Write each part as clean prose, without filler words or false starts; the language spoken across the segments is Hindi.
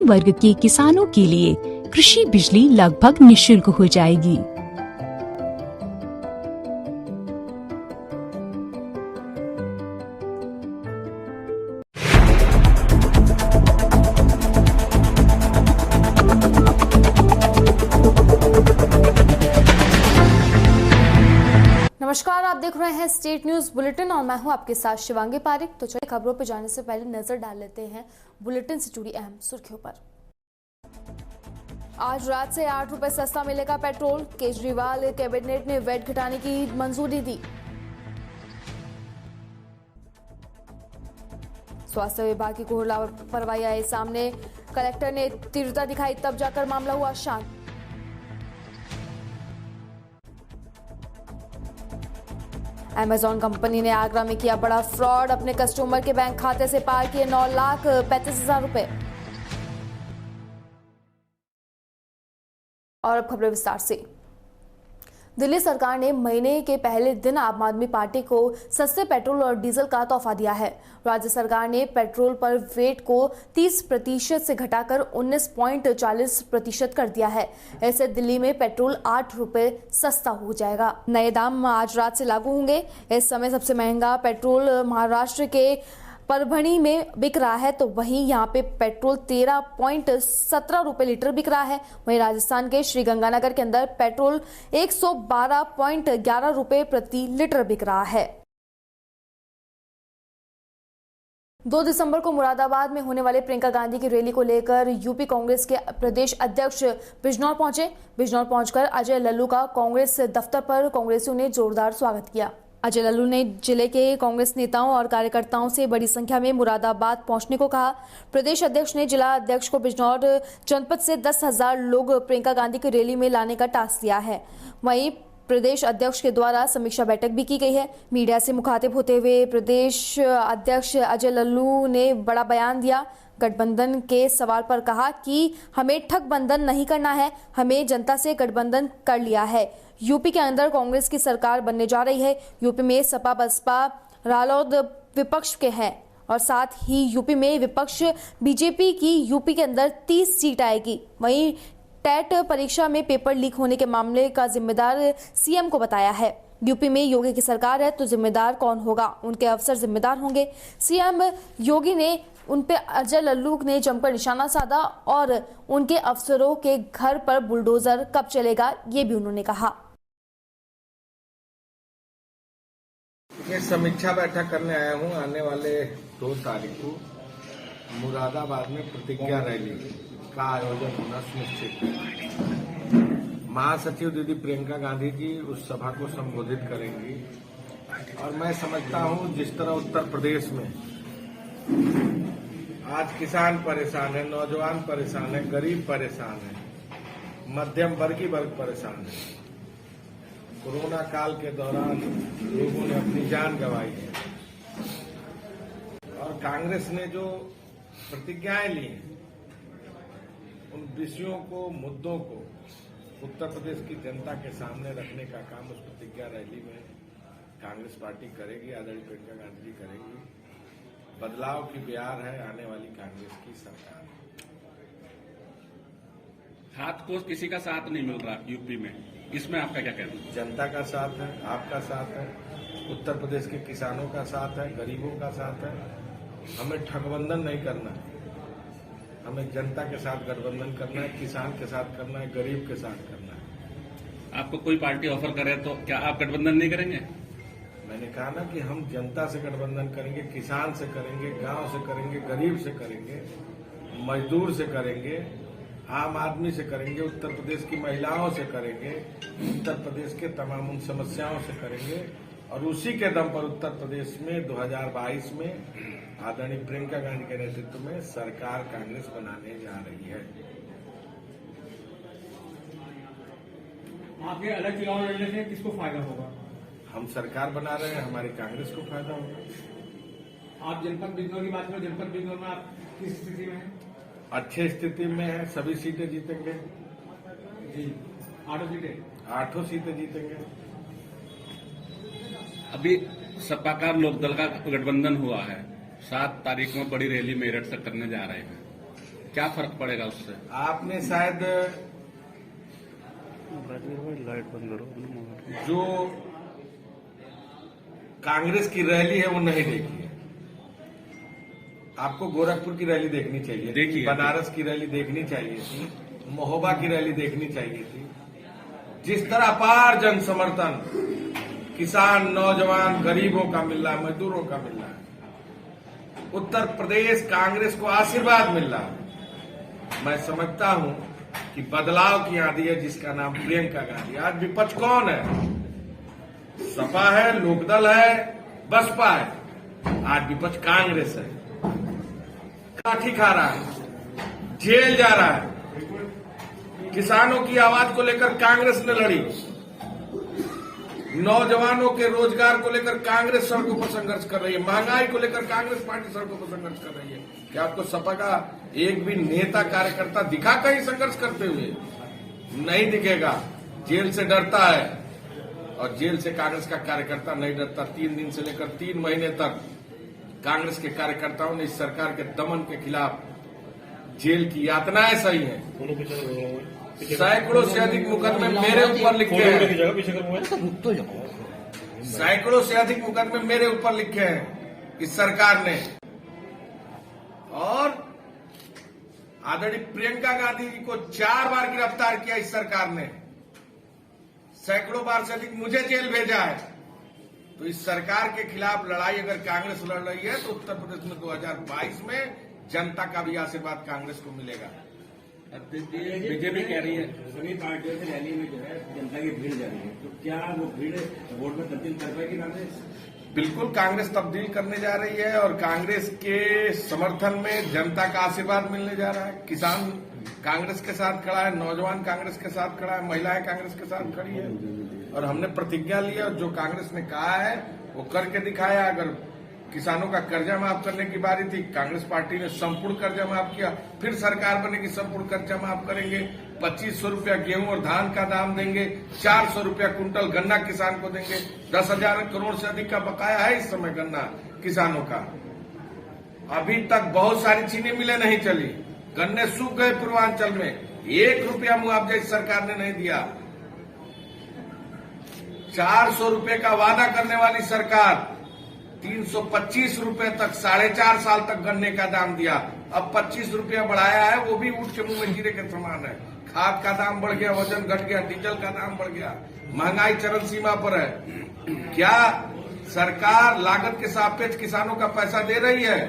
मध्यम वर्ग के किसानों के लिए कृषि बिजली लगभग निःशुल्क हो जाएगी। नमस्कार, आप देख रहे हैं स्टेट न्यूज बुलेटिन और मैं हूं आपके साथ शिवांगी पारिक। तो चलिए खबरों पर जाने से पहले नजर डाल लेते हैं बुलेटिन से जुड़ी अहम सुर्खियों पर। आज रात से 8 रुपए सस्ता मिलेगा पेट्रोल। केजरीवाल कैबिनेट ने वैट घटाने की मंजूरी दी। स्वास्थ्य विभाग की घोर लापरवाही आई सामने। कलेक्टर ने तीव्रता दिखाई, तब जाकर मामला हुआ शांत। अमेजॉन कंपनी ने आगरा में किया बड़ा फ्रॉड। अपने कस्टमर के बैंक खाते से पार किए 9,35,000 रुपए। और अब खबरें विस्तार से। दिल्ली सरकार ने महीने के पहले दिन आम आदमी पार्टी को सस्ते पेट्रोल और डीजल का तोहफा दिया है। राज्य सरकार ने पेट्रोल पर वेट को 30% से घटाकर 19.40% कर दिया है। ऐसे दिल्ली में पेट्रोल 8 रुपए सस्ता हो जाएगा। नए दाम आज रात से लागू होंगे। इस समय सबसे महंगा पेट्रोल महाराष्ट्र के परभणी में बिक रहा है, तो वहीं यहाँ पे पेट्रोल 13.17 रुपए लीटर बिक रहा है। वहीं राजस्थान के श्रीगंगानगर के अंदर पेट्रोल 112.11 रुपए प्रति लीटर बिक रहा है। 2 दिसंबर को मुरादाबाद में होने वाले प्रियंका गांधी की रैली को लेकर यूपी कांग्रेस के प्रदेश अध्यक्ष बिजनौर पहुंचे। बिजनौर पहुंचकर अजय लल्लू का कांग्रेस दफ्तर पर कांग्रेसियों ने जोरदार स्वागत किया। अजय लल्लू ने जिले के कांग्रेस नेताओं और कार्यकर्ताओं से बड़ी संख्या में मुरादाबाद पहुंचने को कहा। प्रदेश अध्यक्ष ने जिला अध्यक्ष को बिजनौर जनपद से 10,000 लोग प्रियंका गांधी की रैली में लाने का टास्क दिया है। वहीं प्रदेश अध्यक्ष के द्वारा समीक्षा बैठक भी की गई है। मीडिया से मुखातिब होते हुए प्रदेश अध्यक्ष अजय लल्लू ने बड़ा बयान दिया। गठबंधन के सवाल पर कहा कि हमें ठगबंधन नहीं करना है, हमें जनता से गठबंधन कर लिया है। यूपी के अंदर कांग्रेस की सरकार बनने जा रही है। यूपी में सपा बसपा रालोद विपक्ष के हैं और साथ ही यूपी में विपक्ष बीजेपी की यूपी के अंदर 30 सीट आएगी। वहीं टेट परीक्षा में पेपर लीक होने के मामले का जिम्मेदार सीएम को बताया है। यूपी में योगी की सरकार है तो जिम्मेदार कौन होगा? उनके अफसर जिम्मेदार होंगे। सीएम योगी ने उन पे अजय लल्लू ने जमकर निशाना साधा और उनके अफसरों के घर पर बुलडोजर कब चलेगा, ये भी उन्होंने कहा। मैं समीक्षा बैठक करने आया हूं। आने वाले 2 तारीख को मुरादाबाद में प्रतिज्ञा रैली का आयोजन होना सुनिश्चित है। महासचिव दीदी प्रियंका गांधी जी उस सभा को संबोधित करेंगी और मैं समझता हूं जिस तरह उत्तर प्रदेश में आज किसान परेशान है, नौजवान परेशान है, गरीब परेशान है, मध्यम वर्गीय वर्ग परेशान है। कोरोना काल के दौरान लोगों ने अपनी जान गंवाई है और कांग्रेस ने जो प्रतिज्ञाएं ली हैं उन विषयों को, मुद्दों को उत्तर प्रदेश की जनता के सामने रखने का काम उस प्रतिज्ञा रैली में कांग्रेस पार्टी करेगी। आदरणीय प्रियंका गांधी जी करेंगी। बदलाव की ब्यार है आने वाली कांग्रेस की सरकार। हाथ को किसी का साथ नहीं मिल रहा यूपी में, इसमें आपका क्या कहना है? जनता का साथ है, आपका साथ है, उत्तर प्रदेश के किसानों का साथ है, गरीबों का साथ है। हमें ठगबंधन नहीं करना है, हमें जनता के साथ गठबंधन करना है, किसान के साथ करना है, गरीब के साथ करना है। आपको कोई पार्टी ऑफर करे तो क्या आप गठबंधन नहीं करेंगे? मैंने कहा ना कि हम जनता से गठबंधन करेंगे, किसान से करेंगे, गांव से करेंगे, गरीब से करेंगे, मजदूर से करेंगे, आम आदमी से करेंगे, उत्तर प्रदेश की महिलाओं से करेंगे, उत्तर प्रदेश के तमाम उन समस्याओं से करेंगे और उसी के दम पर उत्तर प्रदेश में 2022 में आदरणीय प्रियंका गांधी के नेतृत्व में सरकार कांग्रेस बनाने जा रही है। आपके अलग चुनाव लड़ने से किसको फायदा होगा? हम सरकार बना रहे हैं, हमारी कांग्रेस को फायदा होगा। आप जनपद बिजनौर की बात करें, जनपद बिजनौर में आप किस स्थिति में हैं? अच्छे स्थिति में है, सभी सीटें जीतेंगे जी। 8 सीटें जीतेंगे। अभी सपा का लोकदल का गठबंधन हुआ है, 7 तारीख में बड़ी रैली मेरठ से करने जा रहे हैं। क्या फर्क पड़ेगा उससे? आपने शायद जो कांग्रेस की रैली है वो नहीं देखी है। आपको गोरखपुर की रैली देखनी चाहिए, देखिए। बनारस की रैली देखनी चाहिए थी, महोबा की रैली देखनी चाहिए थी। जिस तरह अपार जन समर्थन किसान, नौजवान, गरीबों का मिल रहा है, मजदूरों का मिल रहा है, उत्तर प्रदेश कांग्रेस को आशीर्वाद मिल रहा है। मैं समझता हूं कि बदलाव की आंधी है जिसका नाम प्रियंका गांधी। आज विपक्ष कौन है? सपा है, लोकदल है, बसपा है। आज विपक्ष कांग्रेस है। लाठी खा रहा है, जेल जा रहा है। किसानों की आवाज को लेकर कांग्रेस ने लड़ी, नौजवानों के रोजगार को लेकर कांग्रेस सड़कों पर संघर्ष कर रही है, महंगाई को लेकर कांग्रेस पार्टी सड़कों पर संघर्ष कर रही है। क्या आपको सपा का एक भी नेता कार्यकर्ता दिखा कहीं संघर्ष करते हुए? नहीं दिखेगा। जेल से डरता है और जेल से कांग्रेस का कार्यकर्ता नहीं डरता। 3 दिन से लेकर 3 महीने तक कांग्रेस के कार्यकर्ताओं ने इस सरकार के दमन के खिलाफ जेल की यातनाएं सही है। सैकड़ों से अधिक मुकदमे मेरे ऊपर लिखे हैं। सैकड़ों से अधिक मुकदमे मेरे ऊपर लिखे हैं इस सरकार ने। और आदरणीय प्रियंका गांधी जी को 4 बार गिरफ्तार किया इस सरकार ने। सैकड़ों बार से अधिक मुझे जेल भेजा है। तो इस सरकार के खिलाफ लड़ाई अगर कांग्रेस लड़ रही है तो उत्तर प्रदेश में 2022 में जनता का भी आशीर्वाद कांग्रेस को मिलेगा। बीजेपी कह रही है सभी पार्टियों से रैली में जो है जनता की भीड़ जा रही है, तो क्या वो भीड़ वोट में तब्दील कर पाएगी कांग्रेस? बिल्कुल कांग्रेस तब्दील करने जा रही है और कांग्रेस के समर्थन में जनता का आशीर्वाद मिलने जा रहा है। किसान कांग्रेस के साथ खड़ा है, नौजवान कांग्रेस के साथ खड़ा है, महिलाएं कांग्रेस के साथ खड़ी है। और हमने प्रतिज्ञा ली और जो कांग्रेस ने कहा है वो करके दिखाया। अगर किसानों का कर्जा माफ करने की बारी थी, कांग्रेस पार्टी ने संपूर्ण कर्जा माफ किया। फिर सरकार बनेगी, संपूर्ण कर्जा माफ करेंगे। 2500 रुपया गेहूं और धान का दाम देंगे, 400 रुपया कुंटल गन्ना किसान को देंगे। 10,000 करोड़ से अधिक का बकाया है इस समय गन्ना किसानों का। अभी तक बहुत सारी चीनी मिलें नहीं चली, गन्ने सूख गए पूर्वांचल में। 1 रुपया मुआवजा इस सरकार ने नहीं दिया। 400 रुपए का वादा करने वाली सरकार 325 रुपए तक 4.5 साल तक गन्ने का दाम दिया। अब 25 रुपया बढ़ाया है, वो भी ऊँट के मुंह में जीरे के समान है। खाद का दाम बढ़ गया, वजन घट गया, डीजल का दाम बढ़ गया, महंगाई चरम सीमा पर है। क्या सरकार लागत के सापेक्ष किसानों का पैसा दे रही है?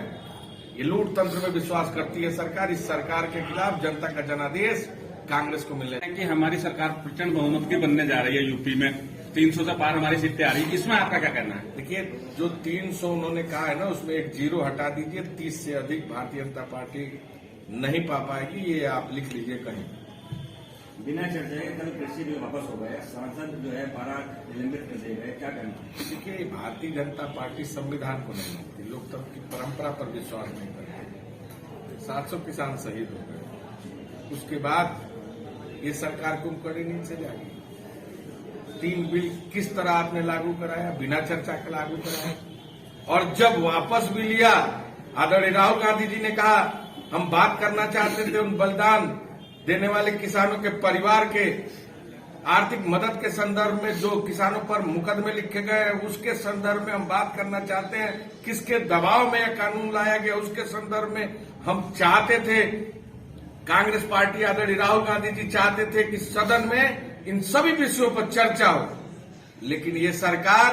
ये लूट तंत्र में विश्वास करती है सरकार। इस सरकार के खिलाफ जनता का जनादेश कांग्रेस को मिलने कि हमारी सरकार प्रचंड बहुमत की बनने जा रही है। यूपी में 300 से पार हमारी सीटें आ रही है, इसमें आपका क्या कहना है? देखिए, जो 300 उन्होंने कहा है ना, उसमें एक 0 हटा दीजिए। 30 से अधिक भारतीय जनता पार्टी नहीं पा पाएगी, ये आप लिख लीजिए कहीं। बिना चर्चा के कल कृषि बिल वापस हो गए, सांसद जो है 12 निलंबित कर दिए गए, क्या कहना? देखिए, भारतीय जनता पार्टी संविधान को नहीं मानती, लोकतंत्र की परंपरा पर विश्वास नहीं करती। 700 किसान शहीद हो गए, उसके बाद ये सरकार को कड़ी नींद से जाएगी। 3 बिल किस तरह आपने लागू कराया? बिना चर्चा के लागू कराया। और जब वापस भी लिया, आदरणीय राहुल गांधी जी ने कहा हम बात करना चाहते थे उन बलिदान देने वाले किसानों के परिवार के आर्थिक मदद के संदर्भ में, जो किसानों पर मुकदमे लिखे गए हैं उसके संदर्भ में हम बात करना चाहते हैं। किसके दबाव में यह कानून लाया गया उसके संदर्भ में हम चाहते थे। कांग्रेस पार्टी, आदरणीय राहुल गांधी जी चाहते थे कि सदन में इन सभी विषयों पर चर्चा हो, लेकिन ये सरकार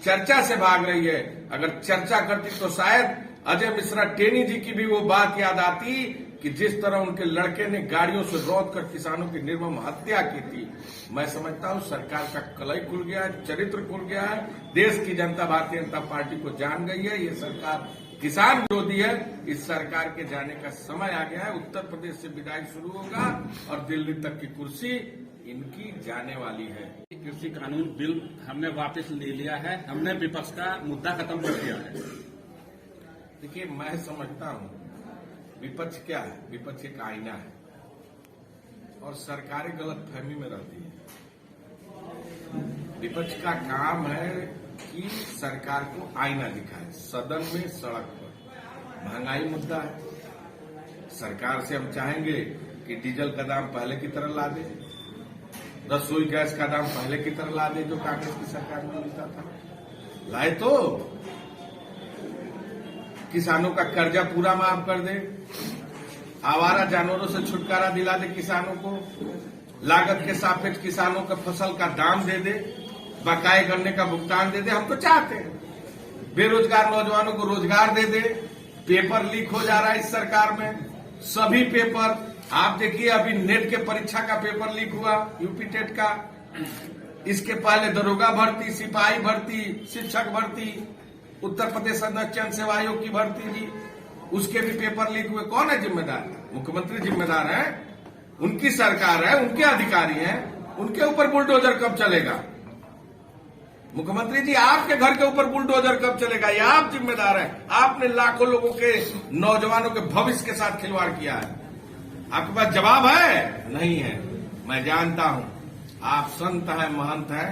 चर्चा से भाग रही है। अगर चर्चा करती तो शायद अजय मिश्रा टेनी जी की भी वो बात याद आती कि जिस तरह उनके लड़के ने गाड़ियों से रौंद कर किसानों की निर्मम हत्या की थी। मैं समझता हूं सरकार का कलई खुल गया है, चरित्र खुल गया है। देश की जनता भारतीय जनता पार्टी को जान गई है, ये सरकार किसान विरोधी है। इस सरकार के जाने का समय आ गया है। उत्तर प्रदेश से विदाई शुरू होगा और दिल्ली तक की कुर्सी इनकी जाने वाली है। कृषि कानून बिल हमने वापस ले लिया है, हमने विपक्ष का मुद्दा खत्म कर दिया है। देखिए, मैं समझता हूं विपक्ष क्या है? विपक्ष एक आईना है और सरकारें गलत फहमी में रहती है। विपक्ष का काम है कि सरकार को आईना दिखाए, सदन में, सड़क पर। महंगाई मुद्दा है, सरकार से हम चाहेंगे कि डीजल का दाम पहले की तरह ला दे, रसोई गैस का दाम पहले की तरह ला दे, जो कांग्रेस की सरकार में मिलता था। लाए तो किसानों का कर्जा पूरा माफ कर दे, आवारा जानवरों से छुटकारा दिला दे किसानों को, लागत के सापेक्ष किसानों के फसल का दाम दे दे, बकाये गन्ने का भुगतान दे दे। हम तो चाहते हैं बेरोजगार नौजवानों को रोजगार दे दे। पेपर लीक हो जा रहा है इस सरकार में, सभी पेपर। आप देखिए अभी नेट के परीक्षा का पेपर लीक हुआ, यूपी टेट का। इसके पहले दरोगा भर्ती, सिपाही भर्ती, शिक्षक भर्ती, उत्तर प्रदेश चयन सेवा आयोग की भर्ती भी, उसके भी पेपर लीक हुए। कौन है जिम्मेदार? मुख्यमंत्री जिम्मेदार है, उनकी सरकार है, उनके अधिकारी हैं, उनके ऊपर बुलडोजर कब चलेगा? मुख्यमंत्री जी, आपके घर के ऊपर बुलडोजर कब चलेगा? ये आप जिम्मेदार हैं। आपने लाखों लोगों के, नौजवानों के भविष्य के साथ खिलवाड़ किया है। आपके पास जवाब है? नहीं है। मैं जानता हूं आप संत हैं, महंत हैं,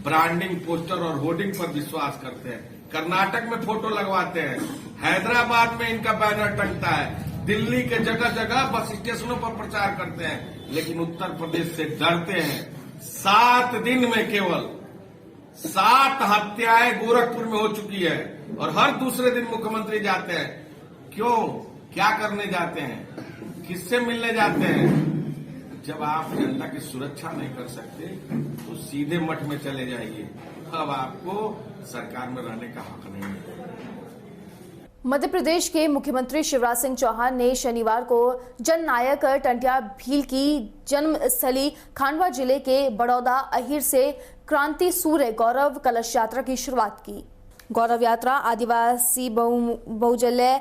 ब्रांडिंग, पोस्टर और होर्डिंग पर विश्वास करते हैं। कर्नाटक में फोटो लगवाते हैं, हैदराबाद में इनका बैनर टंगता है, दिल्ली के जगह जगह बस स्टेशनों पर प्रचार करते हैं, लेकिन उत्तर प्रदेश से डरते हैं। 7 दिन में केवल 7 हत्याएं गोरखपुर में हो चुकी है और हर दूसरे दिन मुख्यमंत्री जाते हैं। क्यों? क्या करने जाते हैं? किससे मिलने जाते हैं? जब आप जनता की सुरक्षा नहीं कर सकते तो सीधे मठ में चले जाइए। अब आपको सरकार में रहने का हक नहीं है। मध्य प्रदेश के मुख्यमंत्री शिवराज सिंह चौहान ने शनिवार को जननायक टंट्या भील की जन्मस्थली खांडवा जिले के बड़ौदा अहिर से क्रांति सूर्य गौरव कलश यात्रा की शुरुआत की। गौरव यात्रा आदिवासी बहुजल्य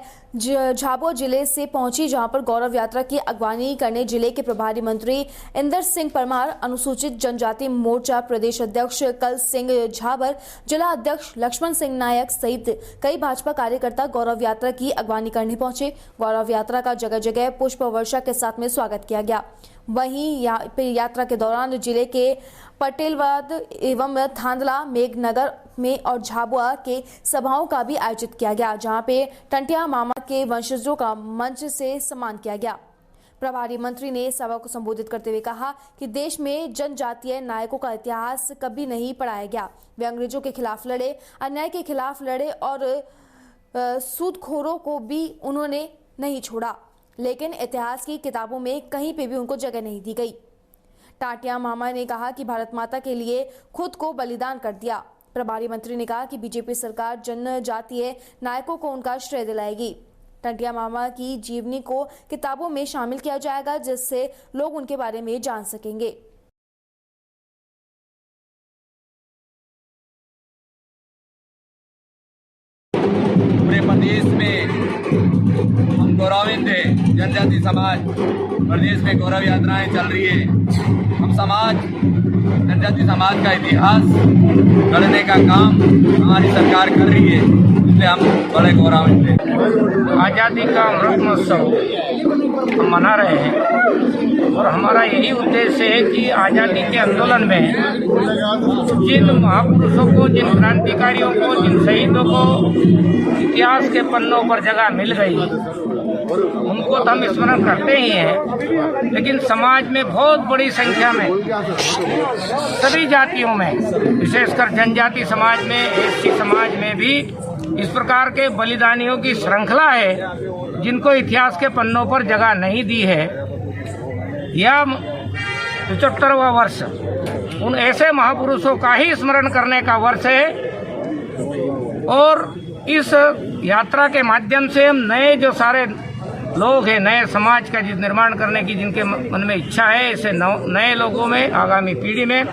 झाबुआ जिले से पहुंची, जहां पर गौरव यात्रा की अगवानी करने जिले के प्रभारी मंत्री इंदर सिंह परमार, अनुसूचित जनजाति मोर्चा प्रदेश अध्यक्ष कल सिंह झाबर, जिला अध्यक्ष लक्ष्मण सिंह नायक सहित कई भाजपा कार्यकर्ता गौरव यात्रा की अगवानी करने पहुंचे। गौरव यात्रा का जगह जगह पुष्प वर्षा के साथ में स्वागत किया गया। वहीं यात्रा के दौरान जिले के पटेलवाद एवं थांदला, मेघनगर में और झाबुआ के सभाओं का भी आयोजित किया गया, जहां पे टंट्या मामा के वंशजों का मंच से सम्मान किया गया। प्रभारी मंत्री ने सभा को संबोधित करते हुए कहा कि देश में जनजातीय नायकों का इतिहास कभी नहीं पढ़ाया गया। वे अंग्रेजों के खिलाफ लड़े, अन्याय के खिलाफ लड़े और सूदखोरों को भी उन्होंने नहीं छोड़ा, लेकिन इतिहास की किताबों में कहीं पे भी उनको जगह नहीं दी गई। टाटिया मामा ने कहा कि भारत माता के लिए खुद को बलिदान कर दिया। प्रभारी मंत्री ने कहा कि बीजेपी सरकार जनजातीय नायकों को उनका श्रेय दिलाएगी। टाटिया मामा की जीवनी को किताबों में शामिल किया जाएगा, जिससे लोग उनके बारे में जान सकेंगे। पूरे प्रदेश में हम गौरवान्वित हैं। जनजाति समाज प्रदेश में गौरव यात्राएं चल रही है। हम समाज, जनजाति समाज का इतिहास गढ़ने का काम हमारी सरकार कर रही है, इसलिए हम बड़े गौरवान्वित हैं। आज़ादी का अमृत महोत्सव हम मना रहे हैं और हमारा यही उद्देश्य है कि आज़ादी के आंदोलन में जिन महापुरुषों को, जिन क्रांतिकारियों को, जिन शहीदों को इतिहास के पन्नों पर जगह मिल गई, उनको तो हम स्मरण करते ही हैं, लेकिन समाज में बहुत बड़ी संख्या में सभी जातियों में, विशेषकर जनजाति समाज में, एससी समाज में भी इस प्रकार के बलिदानियों की श्रृंखला है जिनको इतिहास के पन्नों पर जगह नहीं दी है। यह 75वां वर्ष उन ऐसे महापुरुषों का ही स्मरण करने का वर्ष है और इस यात्रा के माध्यम से हम नए जो सारे लोग हैं, नए समाज का निर्माण करने की जिनके मन में इच्छा है, ऐसे नए लोगों में, आगामी पीढ़ी में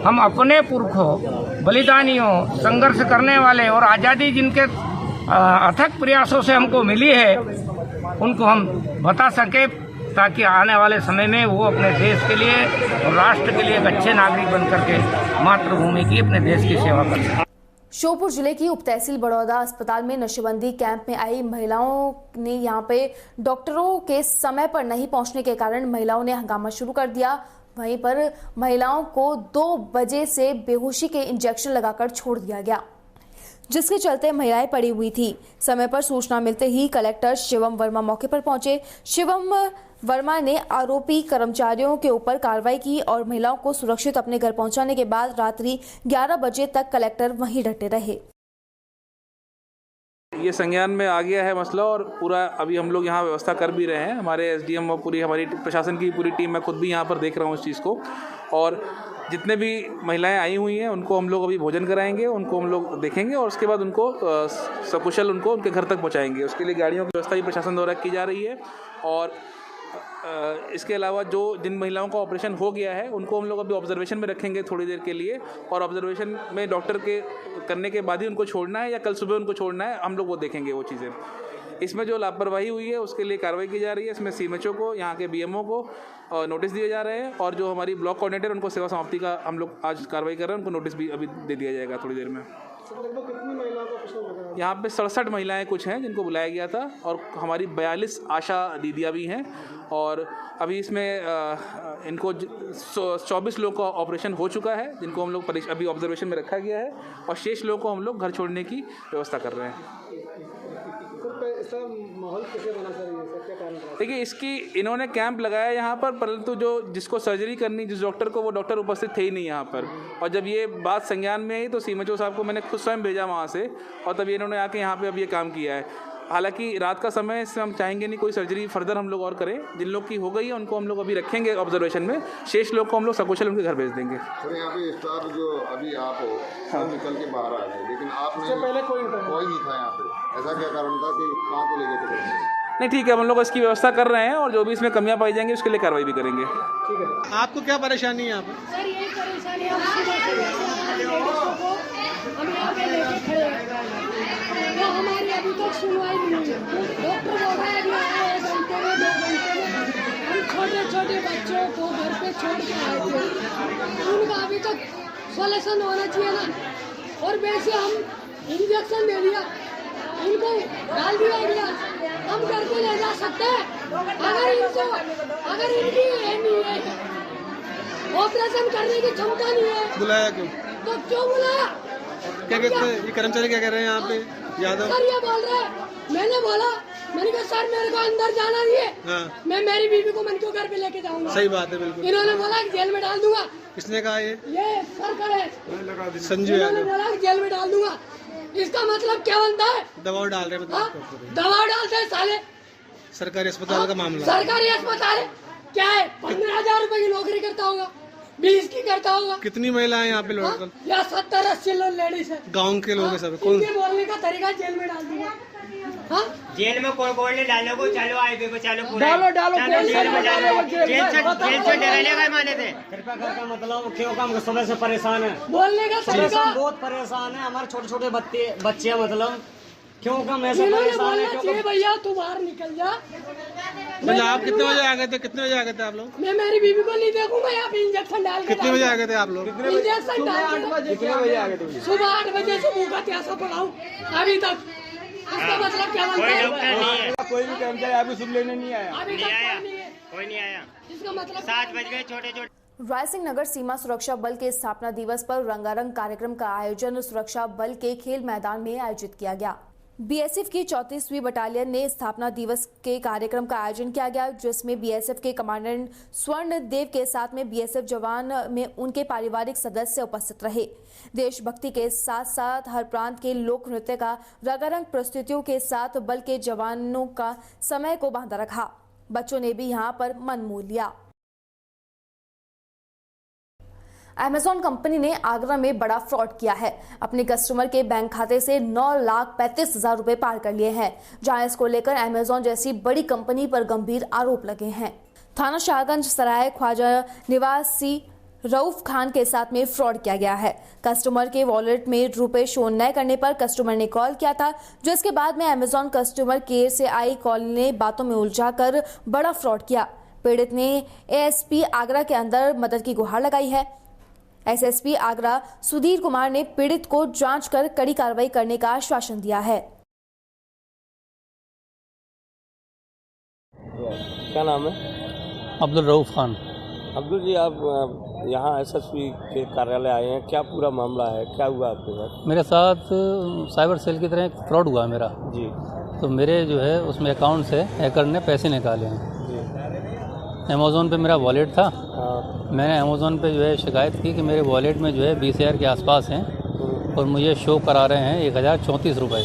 हम अपने पुरखों, बलिदानियों, संघर्ष करने वाले और आज़ादी जिनके अथक प्रयासों से हमको मिली है, उनको हम बता सके, ताकि आने वाले समय में वो अपने देश के लिए और राष्ट्र के लिए एक अच्छे नागरिक बनकर के मातृभूमि की, अपने देश की सेवा कर सकें। श्योपुर जिले की उप तहसील बड़ौदा अस्पताल में नशेबंदी कैंप में आई महिलाओं ने यहां पे डॉक्टरों के समय पर नहीं पहुंचने के कारण महिलाओं ने हंगामा शुरू कर दिया। वहीं पर महिलाओं को 2 बजे से बेहोशी के इंजेक्शन लगाकर छोड़ दिया गया। जिसके चलते महिलाएं पड़ी हुई थी। समय पर सूचना मिलते ही कलेक्टर शिवम वर्मा मौके पर पहुंचे। शिवम वर्मा ने आरोपी कर्मचारियों के ऊपर कार्रवाई की और महिलाओं को सुरक्षित अपने घर पहुंचाने के बाद रात्रि 11 बजे तक कलेक्टर वहीं डटे रहे। ये संज्ञान में आ गया है मसला और पूरा अभी हम लोग यहाँ व्यवस्था कर भी रहे हैं। हमारे एसडीएम और पूरी हमारी प्रशासन की पूरी टीम, मैं खुद भी यहाँ पर देख रहा हूँ इस चीज़ को। और जितने भी महिलाएं आई हुई हैं उनको हम लोग अभी भोजन कराएंगे, उनको हम लोग देखेंगे और उसके बाद उनको सकुशल उनको उनके घर तक पहुँचाएंगे। उसके लिए गाड़ियों की व्यवस्था भी प्रशासन द्वारा की जा रही है। और इसके अलावा जो जिन महिलाओं का ऑपरेशन हो गया है उनको हम लोग अभी ऑब्जर्वेशन में रखेंगे थोड़ी देर के लिए, और ऑब्जर्वेशन में डॉक्टर के करने के बाद ही उनको छोड़ना है या कल सुबह उनको छोड़ना है, हम लोग वो देखेंगे वो चीज़ें। इसमें जो लापरवाही हुई है उसके लिए कार्रवाई की जा रही है। इसमें सीएमएचओ को, यहाँ के बीएमओ को नोटिस दिए जा रहे हैं और जो हमारी ब्लॉक कोऑर्डिनेटर उनको सेवा समाप्ति का हम लोग आज कार्रवाई कर रहे हैं, उनको नोटिस भी अभी दे दिया जाएगा थोड़ी देर में। यहाँ पे 67 महिलाएं कुछ हैं जिनको बुलाया गया था और हमारी 42 आशा दीदियाँ भी हैं। और अभी इसमें इनको 24 लोगों का ऑपरेशन हो चुका है जिनको हम लोग अभी ऑब्जर्वेशन में रखा गया है और शेष लोगों को हम लोग घर छोड़ने की व्यवस्था कर रहे हैं। माहौल कैसे बना सर, ये क्या कारण रहा? देखिए, इसकी इन्होंने कैंप लगाया यहाँ पर, परंतु जो जिसको सर्जरी करनी जिस डॉक्टर को, वो डॉक्टर उपस्थित थे ही नहीं यहाँ पर। और जब ये बात संज्ञान में आई तो सीएमएचओ साहब को मैंने खुद स्वयं भेजा वहाँ से और तभी इन्होंने आके यहाँ पे अब ये काम किया है। हालांकि रात का समय, इससे हम चाहेंगे नहीं कोई सर्जरी फर्दर हम लोग और करें। जिन लोग की हो गई है उनको हम लोग अभी रखेंगे ऑब्जर्वेशन में, शेष लोग को हम लोग सकुशल उनके घर भेज देंगे। सर, यहाँ पे स्टाफ जो अभी आप हो सब निकल के बाहर आ गए, लेकिन आपने पहले कोई नहीं था यहाँ पे, ऐसा क्या कारण था कि कहाँ को ले गए थे? नहीं, ठीक है, हम लोग इसकी व्यवस्था कर रहे हैं और जो भी इसमें कमियां पाई जाएंगी उसके लिए कार्रवाई भी करेंगे। ठीक है। आपको क्या परेशानी है यहाँ पे? सर, यही परेशानी हम यहाँ पे लेके खड़े हैं तो हमारी अभी तक सुनवाई नहीं हुई। डॉक्टर बोल रहे हैं अभी आए 1 घंटे में 2 घंटे में। हम छोटे छोटे बच्चों को घर पे छोड़ के आए थे, उनका अभी तक सोल्यूशन होना चाहिए ना। और वैसे हम इंजेक्शन दे दिया, इनको डाल दिया गया, हम घर को ले जा सकते हैं। अगर इनकी नहीं है, ऑपरेशन करने की क्षमता नहीं है, बुलाया क्यों? तो क्यों बुलाया? क्या कहते हैं ये कर्मचारी, क्या कह रहे हैं यहाँ पे यादव? सर, ये बोल रहे हैं, मैंने कहा सर मेरे को अंदर जाना नहीं है। हाँ। मैं मेरी बीवी को मंदिर घर पे लेके जाऊंगा। सही बात है, बिल्कुल। इन्होंने बोला कि जेल में डाल दूंगा। किसने कहा ये सरकार है, संजू इन्होंने बोला कि जेल में डाल दूंगा। इसका मतलब क्या बनता है? दबाव डाल रहे हैं, दबाव डालते हैं साले। सरकारी अस्पताल का मामला, सरकारी अस्पताल क्या है? 15,000 रुपए की नौकरी करता होगा, 20 की करता होगा। कितनी महिलाएं यहाँ पे लोग? या 70-80 लोग लेडीज है, गाँव के लोग है सब। इनके बोलने का तरीका जेल में डाल दूंगा। हाँ? जेल में कोई नहीं डालो को, चलो हाईवे पे चलो, डालो जेल में डालो, जेल से डरने का माने थे। कृपा करके मतलब क्यों काम सुबह से परेशान है, बोलने का तरीका बहुत परेशान है। हमारे छोटे छोटे बच्चे मतलब क्यों कम ऐसा परेशान है? क्यों भैया तू बाहर निकल जा। मतलब आप कितने बजे आ गए थे? कितने बजे आ गए थे आप लोग? मैं मेरी बीवी को नहीं देखूंगा यहाँ पे इंजेक्शन डाल के। कितने बजे आ गए थे आप लोग? इंजेक्शन डाल के कितने बजे आ गए थे? सुबह 8 बजे से भूखा प्यासा पड़ा हूँ अभी तक। इसका मतलब क्या बनता है? कोई भी कर्मचारी आपकी सुन लेने नहीं आया, अभी तक कोई नहीं आया। इसका मतलब 7 बज गए छोटे। रायसिंह नगर सीमा सुरक्षा बल के स्थापना दिवस पर रंगारंग कार्यक्रम का आयोजन सुरक्षा बल के खेल मैदान में आयोजित किया गया। बीएसएफ की 34वीं बटालियन ने स्थापना दिवस के कार्यक्रम का आयोजन किया गया, जिसमें बीएसएफ के कमांडेंट स्वर्ण देव के साथ में बीएसएफ जवान में उनके पारिवारिक सदस्य उपस्थित रहे। देशभक्ति के साथ साथ हर प्रांत के लोक नृत्य का रंगारंग प्रस्तुतियों के साथ बल के जवानों का समय को बांधा रखा। बच्चों ने भी यहाँ पर मन मोह लिया। अमेज़न कंपनी ने आगरा में बड़ा फ्रॉड किया है। अपने कस्टमर के बैंक खाते से 9,35,000 रुपए पार कर लिए हैं, जहां इसको लेकर अमेज़न जैसी बड़ी कंपनी पर गंभीर आरोप लगे हैं। थाना शाहगंज सराय ख्वाजा निवासी रऊफ खान के साथ में फ्रॉड किया गया है। कस्टमर के वॉलेट में रुपए शो न करने पर कस्टमर ने कॉल किया था, जिसके बाद में अमेज़न कस्टमर केयर से आई कॉल ने बातों में उलझाकर बड़ा फ्रॉड किया। पीड़ित ने एएसपी आगरा के अंदर मदद की गुहार लगाई है। एसएसपी आगरा सुधीर कुमार ने पीड़ित को जांच कर कड़ी कार्रवाई करने का आश्वासन दिया है। क्या नाम है? अब्दुल रऊफ खान। अब्दुल जी, आप यहाँ एसएसपी के कार्यालय आए हैं, क्या पूरा मामला है, क्या हुआ आपके साथ? मेरे साथ साइबर सेल की तरह एक फ्रॉड हुआ मेरा जी। तो मेरे जो है उसमें अकाउंट से हैकर ने पैसे निकाले हैं जी। अमेज़ॉन पे मेरा वॉलेट था। मैंने अमेज़ॉन पे जो है शिकायत की कि मेरे वॉलेट में जो है 20,000 के आसपास हैं और मुझे शो करा रहे हैं 1,034 रुपये।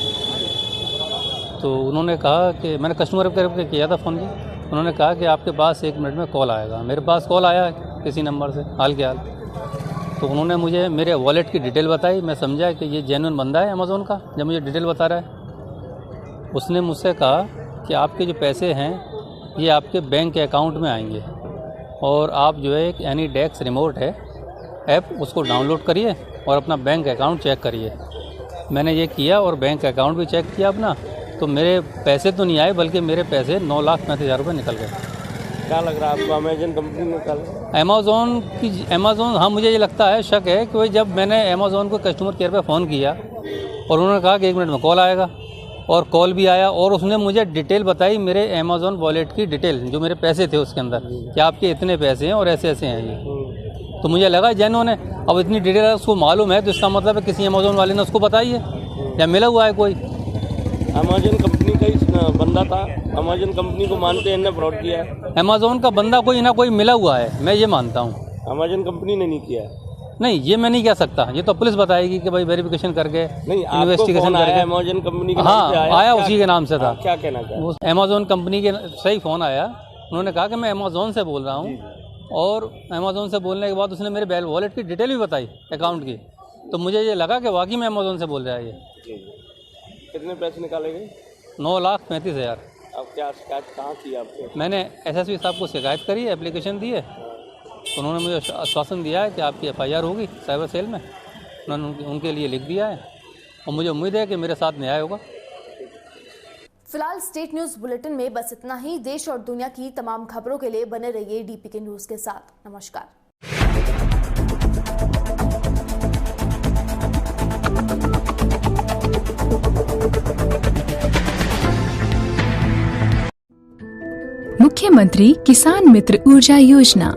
तो उन्होंने कहा कि मैंने कस्टमर केयर पे किया था फ़ोन जी। उन्होंने कहा कि आपके पास 1 मिनट में कॉल आएगा। मेरे पास कॉल आया किसी नंबर से हाल के हाल। तो उन्होंने मुझे मेरे वॉलेट की डिटेल बताई। मैं समझा कि ये जेन्युइन बंदा है अमेज़ॉन का जब मुझे डिटेल बता रहा है। उसने मुझसे कहा कि आपके जो पैसे हैं ये आपके बैंक के अकाउंट में आएंगे और आप जो है एक एनीडेक्स रिमोट है ऐप, उसको डाउनलोड करिए और अपना बैंक अकाउंट चेक करिए। मैंने ये किया और बैंक अकाउंट भी चेक किया अपना, तो मेरे पैसे तो नहीं आए बल्कि मेरे पैसे 9,35,000 रुपये निकल गए। क्या लग रहा है आपको, अमेज़न कंपनी निकाल? अमेज़ॉन हाँ, मुझे ये लगता है, शक है कि जब मैंने अमेज़ॉन को कस्टमर केयर पे फ़ोन किया और उन्होंने कहा कि 1 मिनट में कॉल आएगा और कॉल भी आया और उसने मुझे डिटेल बताई मेरे अमेज़ॉन वॉलेट की डिटेल, जो मेरे पैसे थे उसके अंदर कि आपके इतने पैसे हैं और ऐसे ऐसे हैं ये। तो मुझे लगा जेन्युइन है। अब इतनी डिटेल उसको मालूम है तो इसका मतलब है किसी अमेज़ॉन वाले ने उसको बताई है या मिला हुआ है कोई। अमेज़न कंपनी का ही बंदा था, अमेज़न कंपनी को मानते हैं, फ्रॉड किया है। अमेज़ॉन का बंदा कोई ना कोई मिला हुआ है, मैं ये मानता हूँ। अमेज़न कंपनी ने नहीं किया है? नहीं, ये मैं नहीं कह सकता, ये तो पुलिस बताएगी कि भाई वेरिफिकेशन करके इन्वेस्टिगेशन करके। अमेज़न कंपनी के हाँ आया उसी के नाम से था। क्या कहना चाहते? अमेज़ॉन कंपनी के सही फ़ोन आया, उन्होंने कहा कि मैं अमेज़ॉन से बोल रहा हूँ और अमेज़ॉन से बोलने के बाद उसने मेरे वॉलेट की डिटेल भी बताई अकाउंट की। तो मुझे ये लगा कि वाकई में अमेज़ॉन से बोल रहा है ये। कितने पैसे निकाले गए? 9,35,000। अब क्या शिकायत कहाँ की आपने? मैंने एसएसपी साहब को शिकायत करी, एप्लीकेशन दी है। उन्होंने मुझे आश्वासन दिया है कि आपकी एफआईआर होगी साइबर सेल में। उन्होंने उनके लिए लिख दिया है और मुझे उम्मीद है कि मेरे साथ न्याय होगा। फिलहाल स्टेट न्यूज बुलेटिन में बस इतना ही। देश और दुनिया की तमाम खबरों के लिए बने रहिए डीपीके न्यूज के साथ। नमस्कार। मुख्यमंत्री किसान मित्र ऊर्जा योजना